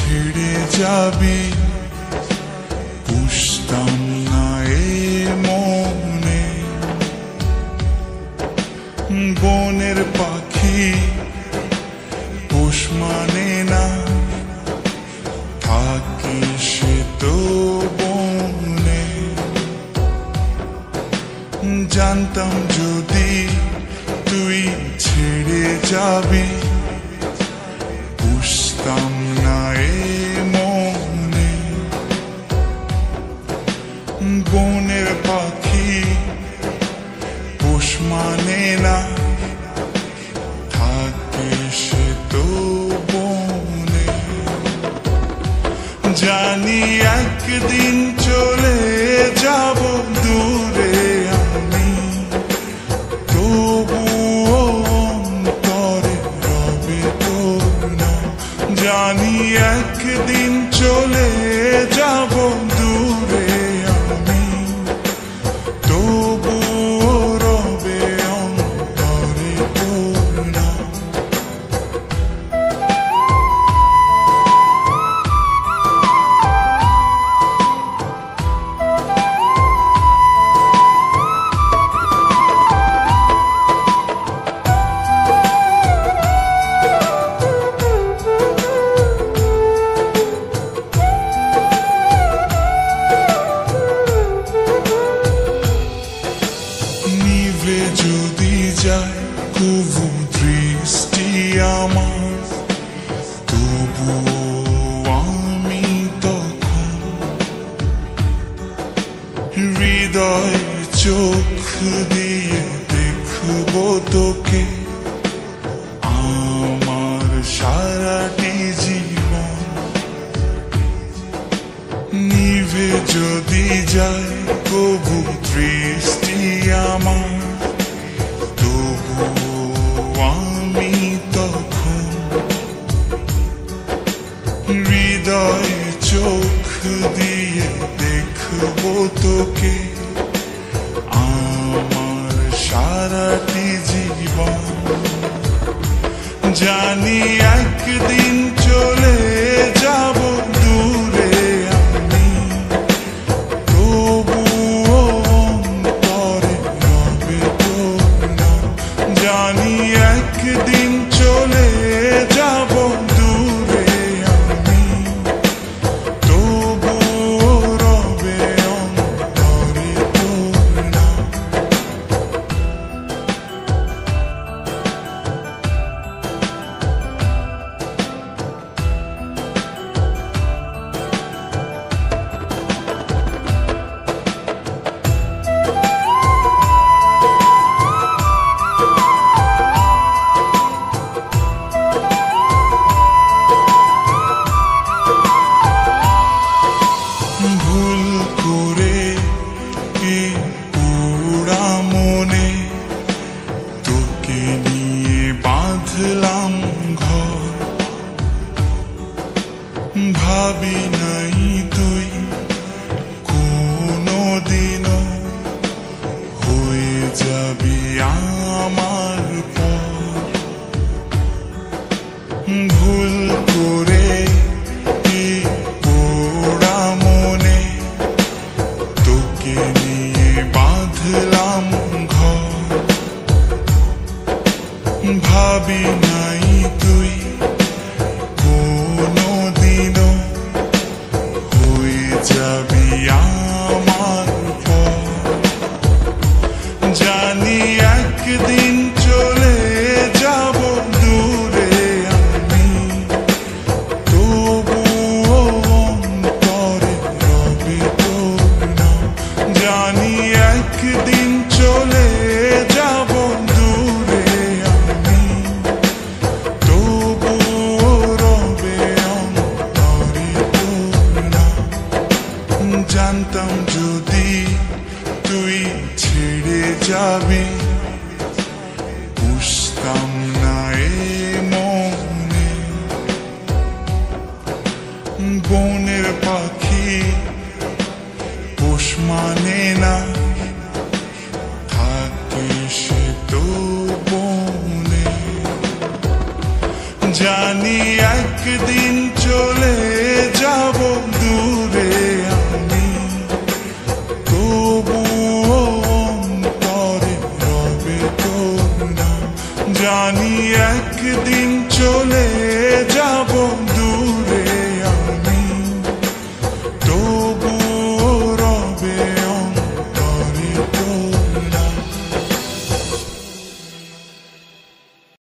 ছেড়ে যাবি বুঝতাম না এ মনে। বনের পাখি পোষ মানে না, থাকি সে তো বনে। জানতাম যদি তুই ছেড়ে যাবি বুঝতাম না এ মনে। বনের পাখি পোষ মানে না, থাকে সে তো বনে। জানি একদিন চলে যাব দূরে আমি, তবুও অন্তরে রবে তোর নাম। জানি একদিন চলে যাব দূরে আমি, তবুও রবে অন্তরে তোর নাম। যদি যায় কবু দৃষ্টি আমার, তবু আমি তখন হৃদয় চোখ দিয়ে দেখব তোকে আমার সারাটি জীবন। নিভে যদি যায় কবু দৃষ্টি আমার, আমি তখন হৃদয় চোখ দিয়ে দেখব তোকে আমার সারাটি জীবন। জানি একদিন চলে যাব দূরে আমি, তবুও অন্তরে রবে তোর নাম। জানি একদিন চলে যাব দূরে আমি, তবুও রবে অন্তরে তোর নাম। ভুল করে কি পুরা মনে তোকে নিয়ে বাঁধলাম ঘর। ভাবি নাই তুই কোনোদিনও হয়ে যাবি আমার পর। ভুল করে কি পোড়া মনে তোকে নিয়ে বাঁধলাম ঘর। ভাবি নাই তুই কোনোদিনও হয়ে যাবি আমার পর। জানি একদিন চলে যাব দূরে আমি, তবুও অন্তরে রবে তোর নাম। জানি একদিন চলে যাব দূরে আমি, তবুও রবে অন্তরে তোর নাম। জানতাম যদি তুই ছেড়ে যাবি বুঝতাম না এ মনে। বনের পাখি পোষ মানে না, থাকে সে তো বনে। জানি একদিন চলে যাব দূরে আমি, তবুও অন্তরে রবে তোর নাম। জানি একদিন চলে যাব